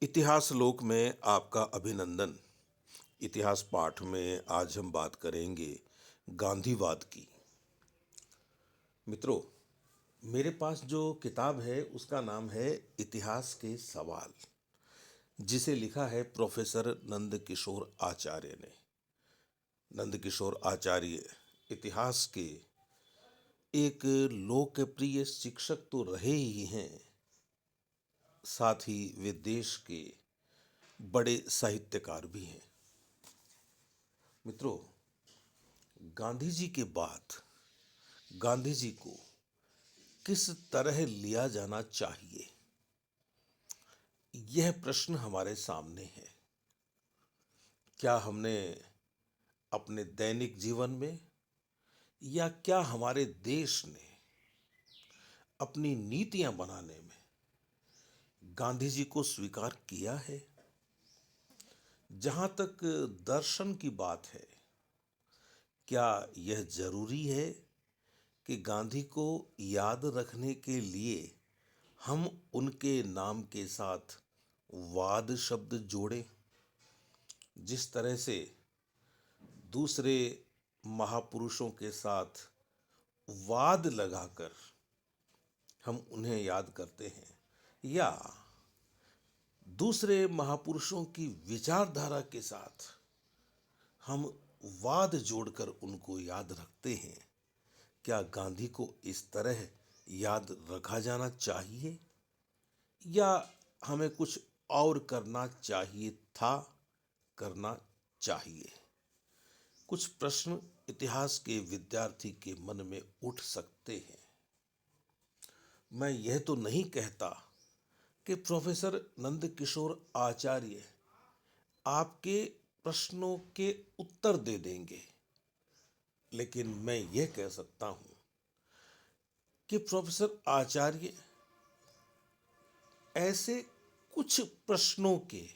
इतिहास लोक में आपका अभिनंदन। इतिहास पाठ में आज हम बात करेंगे गांधीवाद की। मित्रों, मेरे पास जो किताब है उसका नाम है इतिहास के सवाल, जिसे लिखा है प्रोफेसर नंद किशोर आचार्य ने। नंद किशोर आचार्य इतिहास के एक लोकप्रिय शिक्षक तो रहे ही हैं, साथ ही वे देश के बड़े साहित्यकार भी हैं। मित्रों, गांधी जी के बाद गांधी जी को किस तरह लिया जाना चाहिए, यह प्रश्न हमारे सामने है। क्या हमने अपने दैनिक जीवन में या क्या हमारे देश ने अपनी नीतियां बनाने में गांधी जी को स्वीकार किया है? जहां तक दर्शन की बात है, क्या यह जरूरी है कि गांधी को याद रखने के लिए हम उनके नाम के साथ वाद शब्द जोड़ें? जिस तरह से दूसरे महापुरुषों के साथ वाद लगाकर हम उन्हें याद करते हैं, या दूसरे महापुरुषों की विचारधारा के साथ हम वाद जोड़कर उनको याद रखते हैं, क्या गांधी को इस तरह याद रखा जाना चाहिए या हमें कुछ और करना चाहिए था, करना चाहिए? कुछ प्रश्न इतिहास के विद्यार्थी के मन में उठ सकते हैं। मैं यह तो नहीं कहता कि प्रोफेसर नंद किशोर आचार्य आपके प्रश्नों के उत्तर दे देंगे, लेकिन मैं यह कह सकता हूं कि प्रोफेसर आचार्य ऐसे कुछ प्रश्नों के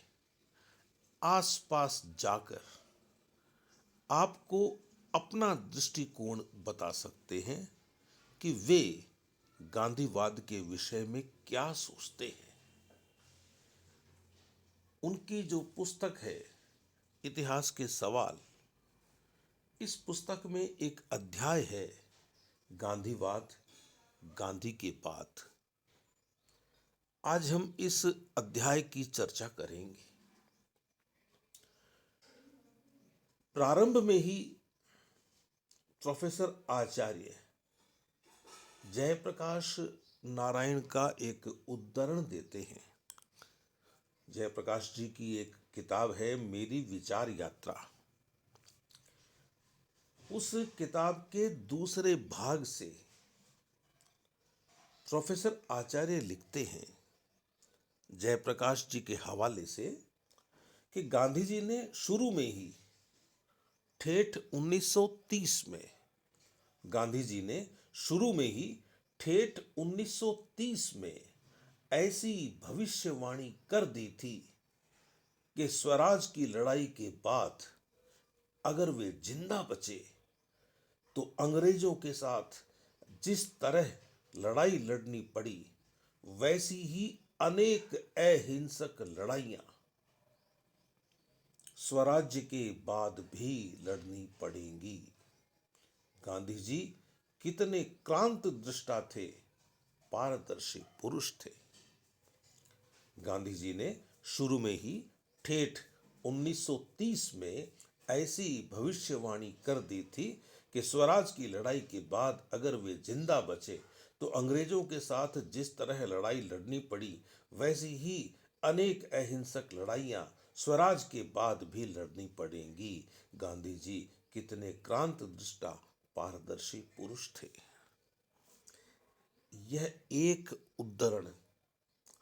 आसपास जाकर आपको अपना दृष्टिकोण बता सकते हैं कि वे गांधीवाद के विषय में क्या सोचते हैं। उनकी जो पुस्तक है इतिहास के सवाल, इस पुस्तक में एक अध्याय है गांधीवाद, गांधी के बाद। आज हम इस अध्याय की चर्चा करेंगे। प्रारंभ में ही प्रोफेसर आचार्य जयप्रकाश नारायण का एक उद्धरण देते हैं। जयप्रकाश जी की एक किताब है मेरी विचार यात्रा। उस किताब के दूसरे भाग से प्रोफेसर आचार्य लिखते हैं जयप्रकाश जी के हवाले से कि गांधी जी ने शुरू में ही ठेठ 1930 में गांधी जी ने शुरू में ही ठेठ 1930 में ऐसी भविष्यवाणी कर दी थी कि स्वराज की लड़ाई के बाद अगर वे जिंदा बचे तो अंग्रेजों के साथ जिस तरह लड़ाई लड़नी पड़ी, वैसी ही अनेक अहिंसक लड़ाइयां स्वराज्य के बाद भी लड़नी पड़ेंगी। गांधी जी कितने क्रांत दृष्टा थे, पारदर्शी पुरुष थे। गांधी जी ने शुरू में ही ठेठ 1930 में ऐसी भविष्यवाणी कर दी थी कि स्वराज की लड़ाई के बाद अगर वे जिंदा बचे तो अंग्रेजों के साथ जिस तरह लड़ाई लड़नी पड़ी, वैसी ही अनेक अहिंसक लड़ाइयां स्वराज के बाद भी लड़नी पड़ेंगी। गांधी जी कितने क्रांत दृष्टा, पारदर्शी पुरुष थे। यह एक उद्धरण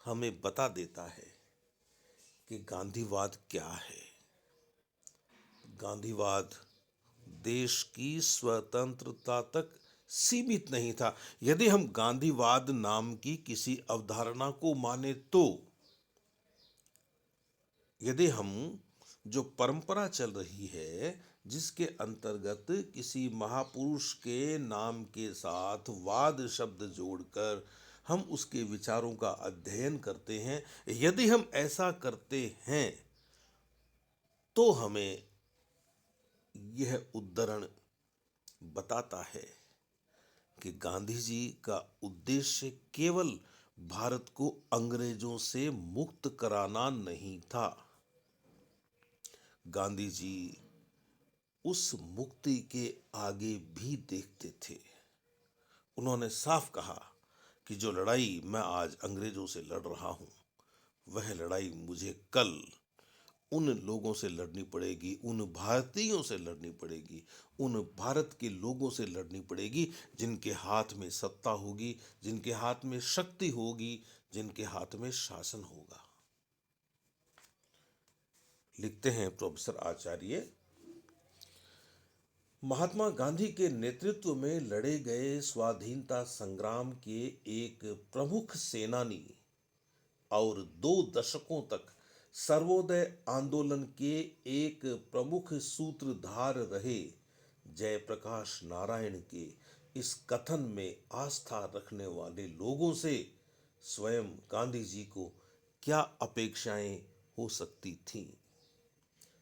हमें बता देता है कि गांधीवाद क्या है। गांधीवाद देश की स्वतंत्रता तक सीमित नहीं था। यदि हम गांधीवाद नाम की किसी अवधारणा को माने तो, यदि हम जो परंपरा चल रही है जिसके अंतर्गत किसी महापुरुष के नाम के साथ वाद शब्द जोड़कर हम उसके विचारों का अध्ययन करते हैं। यदि हम ऐसा करते हैं तो हमें यह उद्धरण बताता है कि गांधी जी का उद्देश्य केवल भारत को अंग्रेजों से मुक्त कराना नहीं था। गांधी जी उस मुक्ति के आगे भी देखते थे। उन्होंने साफ कहा कि जो लड़ाई मैं आज अंग्रेजों से लड़ रहा हूं, वह लड़ाई मुझे कल उन लोगों से लड़नी पड़ेगी, उन भारतीयों से लड़नी पड़ेगी, उन भारत के लोगों से लड़नी पड़ेगी जिनके हाथ में सत्ता होगी, जिनके हाथ में शक्ति होगी, जिनके हाथ में शासन होगा। लिखते हैं प्रोफेसर आचार्य, महात्मा गांधी के नेतृत्व में लड़े गए स्वाधीनता संग्राम के एक प्रमुख सेनानी और 2 दशकों तक सर्वोदय आंदोलन के एक प्रमुख सूत्रधार रहे जयप्रकाश नारायण के इस कथन में आस्था रखने वाले लोगों से स्वयं गांधी जी को क्या अपेक्षाएं हो सकती थीं?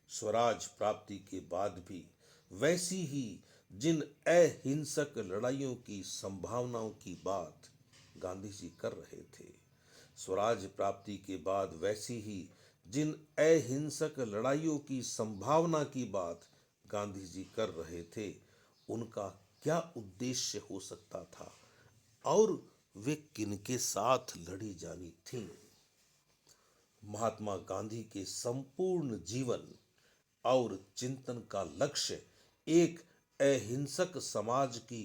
स्वराज प्राप्ति के बाद भी वैसी ही जिन अहिंसक लड़ाइयों की संभावनाओं की बात गांधी जी कर रहे थे, स्वराज प्राप्ति के बाद वैसी ही जिन अहिंसक लड़ाइयों की संभावना की बात गांधी जी कर रहे थे, उनका क्या उद्देश्य हो सकता था और वे किनके साथ लड़ी जानी थीं? महात्मा गांधी के संपूर्ण जीवन और चिंतन का लक्ष्य एक अहिंसक समाज की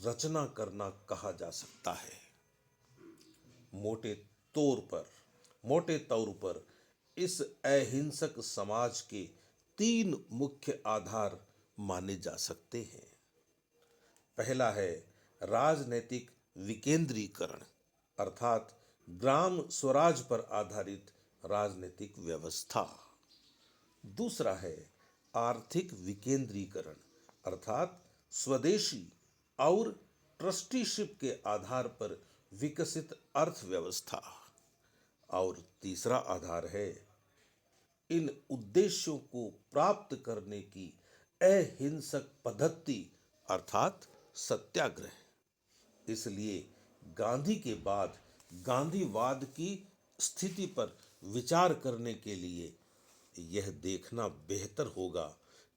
रचना करना कहा जा सकता है। मोटे मोटे तौर पर इस अहिंसक समाज के 3 मुख्य आधार माने जा सकते हैं। पहला है राजनीतिक विकेंद्रीकरण, अर्थात ग्राम स्वराज पर आधारित राजनीतिक व्यवस्था। दूसरा है आर्थिक विकेंद्रीकरण, अर्थात स्वदेशी और ट्रस्टीशिप के आधार पर विकसित अर्थव्यवस्था। और तीसरा आधार है इन उद्देश्यों को प्राप्त करने की अहिंसक पद्धति, अर्थात सत्याग्रह। इसलिए गांधी के बाद गांधीवाद की स्थिति पर विचार करने के लिए यह देखना बेहतर होगा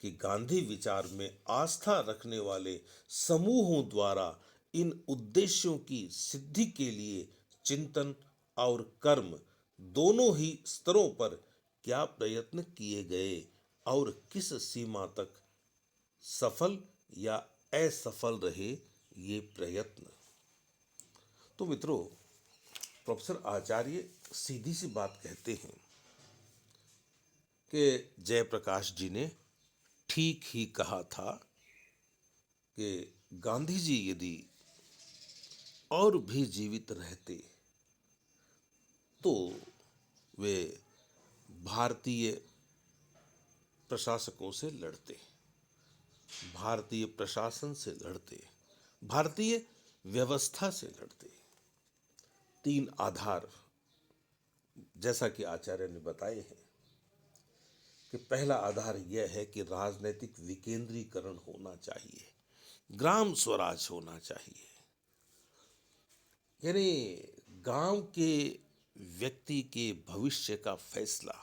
कि गांधी विचार में आस्था रखने वाले समूहों द्वारा इन उद्देश्यों की सिद्धि के लिए चिंतन और कर्म दोनों ही स्तरों पर क्या प्रयत्न किए गए और किस सीमा तक सफल या असफल रहे ये प्रयत्न। तो मित्रों, प्रोफेसर आचार्य सीधी सी बात कहते हैं कि जयप्रकाश जी ने ठीक ही कहा था कि गांधी जी यदि और भी जीवित रहते तो वे भारतीय प्रशासकों से लड़ते, भारतीय प्रशासन से लड़ते, भारतीय व्यवस्था से लड़ते। 3 आधार जैसा कि आचार्य ने बताए हैं कि पहला आधार यह है कि राजनीतिक विकेंद्रीकरण होना चाहिए, ग्राम स्वराज होना चाहिए, यानी गांव के व्यक्ति के भविष्य का फैसला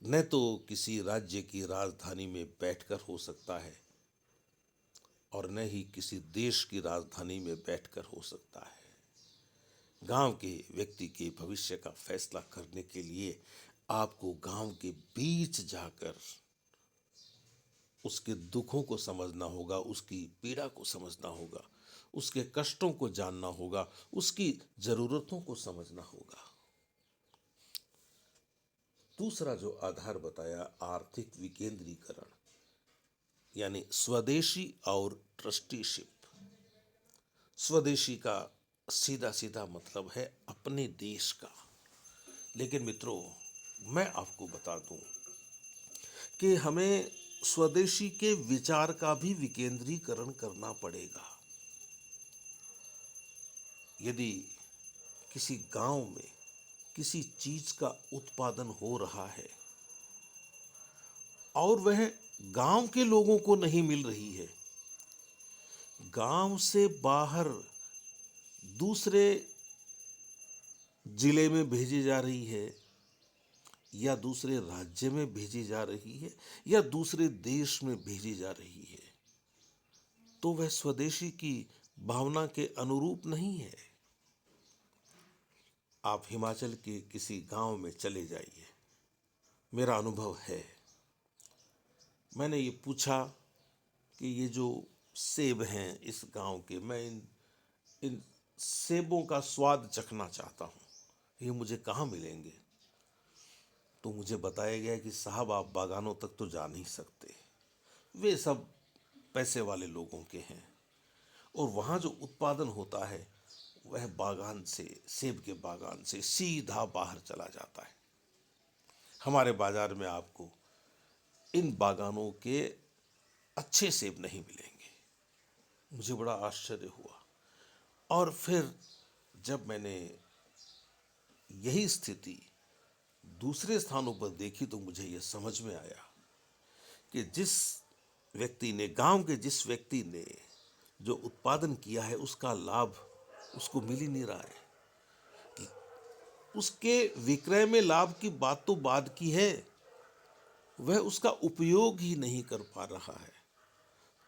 न तो किसी राज्य की राजधानी में बैठकर हो सकता है और न ही किसी देश की राजधानी में बैठकर हो सकता है। गांव के व्यक्ति के भविष्य का फैसला करने के लिए आपको गांव के बीच जाकर उसके दुखों को समझना होगा, उसकी पीड़ा को समझना होगा, उसके कष्टों को जानना होगा, उसकी जरूरतों को समझना होगा। दूसरा जो आधार बताया आर्थिक विकेंद्रीकरण, यानी स्वदेशी और ट्रस्टीशिप। स्वदेशी का सीधा सीधा मतलब है अपने देश का, लेकिन मित्रों मैं आपको बता दूं कि हमें स्वदेशी के विचार का भी विकेंद्रीकरण करना पड़ेगा। यदि किसी गांव में किसी चीज का उत्पादन हो रहा है और वह गांव के लोगों को नहीं मिल रही है, गांव से बाहर दूसरे जिले में भेजी जा रही है या दूसरे राज्य में भेजी जा रही है या दूसरे देश में भेजी जा रही है, तो वह स्वदेशी की भावना के अनुरूप नहीं है। आप हिमाचल के किसी गांव में चले जाइए, मेरा अनुभव है। मैंने ये पूछा कि ये जो सेब हैं इस गांव के, मैं इन सेबों का स्वाद चखना चाहता हूँ, ये मुझे कहाँ मिलेंगे? तो मुझे बताया गया कि साहब आप बागानों तक तो जा नहीं सकते, वे सब पैसे वाले लोगों के हैं, और वहाँ जो उत्पादन होता है वह बागान से, सेब के बागान से सीधा बाहर चला जाता है। हमारे बाजार में आपको इन बागानों के अच्छे सेब नहीं मिलेंगे। मुझे बड़ा आश्चर्य हुआ। और फिर जब मैंने यही स्थिति दूसरे स्थानों पर देखी तो मुझे यह समझ में आया कि जिस व्यक्ति ने, गांव के जिस व्यक्ति ने जो उत्पादन किया है उसका लाभ उसको मिल ही नहीं रहा है। उसके विक्रय में लाभ की बात तो बाद की है, वह उसका उपयोग ही नहीं कर पा रहा है।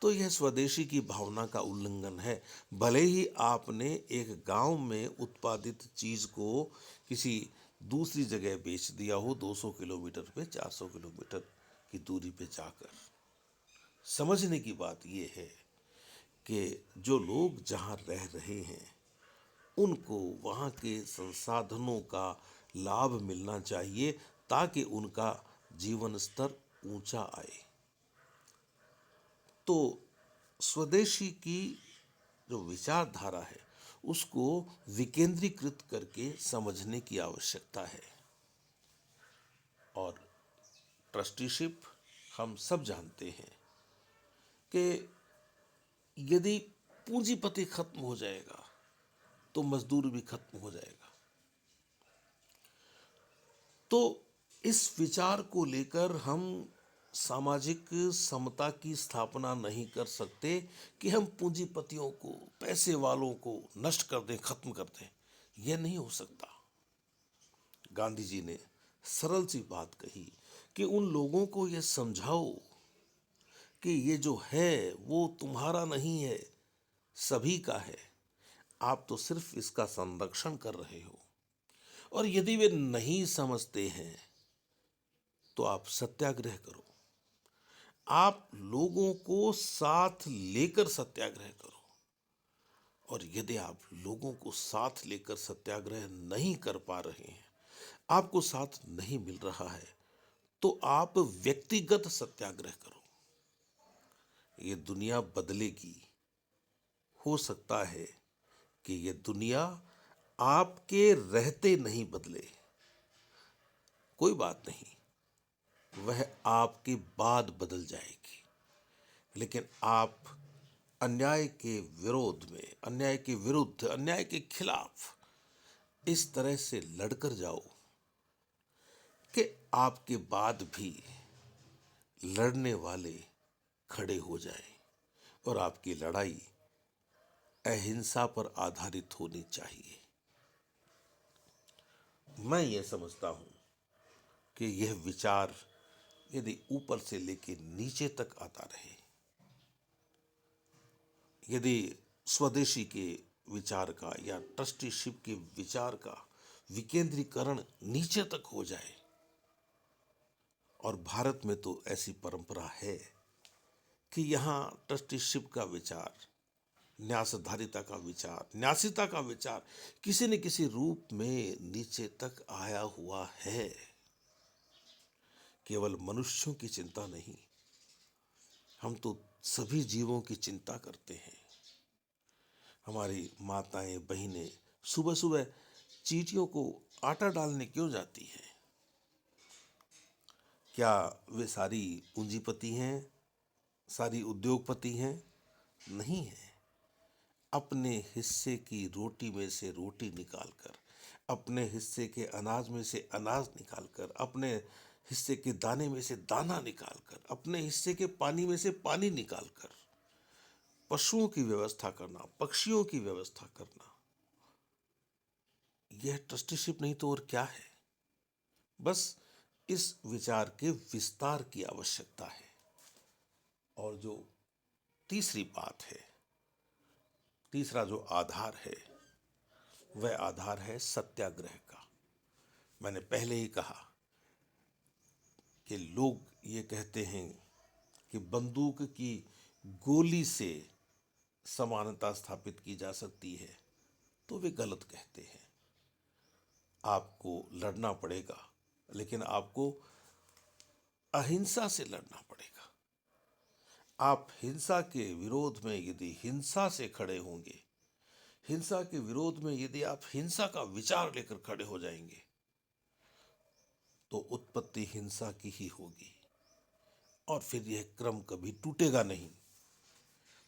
तो यह स्वदेशी की भावना का उल्लंघन है। भले ही आपने एक गांव में उत्पादित चीज को किसी दूसरी जगह बेच दिया हो, 200 किलोमीटर पे, 400 किलोमीटर की दूरी पे जाकर। समझने की बात यह है कि जो लोग जहां रह रहे हैं उनको वहाँ के संसाधनों का लाभ मिलना चाहिए ताकि उनका जीवन स्तर ऊंचा आए। तो स्वदेशी की जो विचारधारा है उसको विकेंद्रीकृत करके समझने की आवश्यकता है। और ट्रस्टीशिप, हम सब जानते हैं कि यदि पूंजीपति खत्म हो जाएगा तो मजदूर भी खत्म हो जाएगा। तो इस विचार को लेकर हम सामाजिक समता की स्थापना नहीं कर सकते कि हम पूंजीपतियों को, पैसे वालों को नष्ट कर दें, खत्म कर दें। यह नहीं हो सकता। गांधी जी ने सरल सी बात कही कि उन लोगों को यह समझाओ कि ये जो है वो तुम्हारा नहीं है, सभी का है, आप तो सिर्फ इसका संरक्षण कर रहे हो। और यदि वे नहीं समझते हैं तो आप सत्याग्रह करो, आप लोगों को साथ लेकर सत्याग्रह करो। और यदि आप लोगों को साथ लेकर सत्याग्रह नहीं कर पा रहे हैं, आपको साथ नहीं मिल रहा है, तो आप व्यक्तिगत सत्याग्रह करो। ये दुनिया बदलेगी। हो सकता है कि ये दुनिया आपके रहते नहीं बदले, कोई बात नहीं, वह आपके बाद बदल जाएगी। लेकिन आप अन्याय के विरोध में, अन्याय के विरुद्ध, अन्याय के खिलाफ इस तरह से लड़कर जाओ कि आपके बाद भी लड़ने वाले खड़े हो जाएं। और आपकी लड़ाई अहिंसा पर आधारित होनी चाहिए। मैं ये समझता हूं कि यह विचार यदि ऊपर से लेकर नीचे तक आता रहे, यदि स्वदेशी के विचार का या ट्रस्टीशिप के विचार का विकेंद्रीकरण नीचे तक हो जाए, और भारत में तो ऐसी परंपरा है कि यहाँ ट्रस्टीशिप का विचार, न्यासधारिता का विचार, न्यासिता का विचार किसी न किसी रूप में नीचे तक आया हुआ है। केवल मनुष्यों की चिंता नहीं, हम तो सभी जीवों की चिंता करते हैं। हमारी माताएं, बहनें सुबह सुबह चींटियों को आटा डालने क्यों जाती हैं? क्या वे सारी पूंजीपति हैं, सारी उद्योगपति हैं? नहीं है। अपने हिस्से की रोटी में से रोटी निकालकर, अपने हिस्से के अनाज में से अनाज निकालकर, अपने हिस्से के दाने में से दाना निकालकर, अपने हिस्से के पानी में से पानी निकालकर पशुओं की व्यवस्था करना, पक्षियों की व्यवस्था करना, यह ट्रस्टीशिप नहीं तो और क्या है। बस इस विचार के विस्तार की आवश्यकता है। और जो तीसरी बात है, तीसरा जो आधार है, वह आधार है सत्याग्रह का। मैंने पहले ही कहा कि लोग ये कहते हैं कि बंदूक की गोली से समानता स्थापित की जा सकती है, तो वे गलत कहते हैं। आपको लड़ना पड़ेगा, लेकिन आपको अहिंसा से लड़ना पड़ेगा। आप हिंसा के विरोध में यदि हिंसा से खड़े होंगे, हिंसा के विरोध में यदि आप हिंसा का विचार लेकर खड़े हो जाएंगे, तो उत्पत्ति हिंसा की ही होगी और फिर यह क्रम कभी टूटेगा नहीं।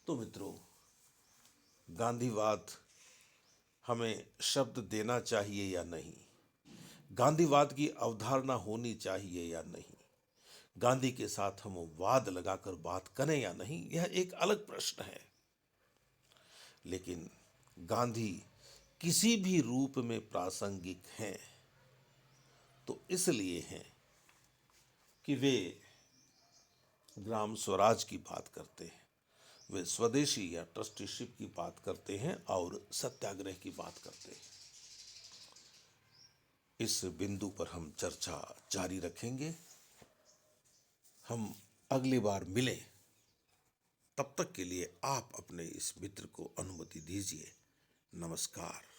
तो मित्रों, गांधीवाद हमें शब्द देना चाहिए या नहीं, गांधीवाद की अवधारणा होनी चाहिए या नहीं, गांधी के साथ हम वाद लगाकर बात करें या नहीं, यह एक अलग प्रश्न है। लेकिन गांधी किसी भी रूप में प्रासंगिक हैं तो इसलिए हैं कि वे ग्राम स्वराज की बात करते हैं, वे स्वदेशी या ट्रस्टीशिप की बात करते हैं और सत्याग्रह की बात करते हैं। इस बिंदु पर हम चर्चा जारी रखेंगे। हम अगली बार मिलें, तब तक के लिए आप अपने इस मित्र को अनुमति दीजिए। नमस्कार।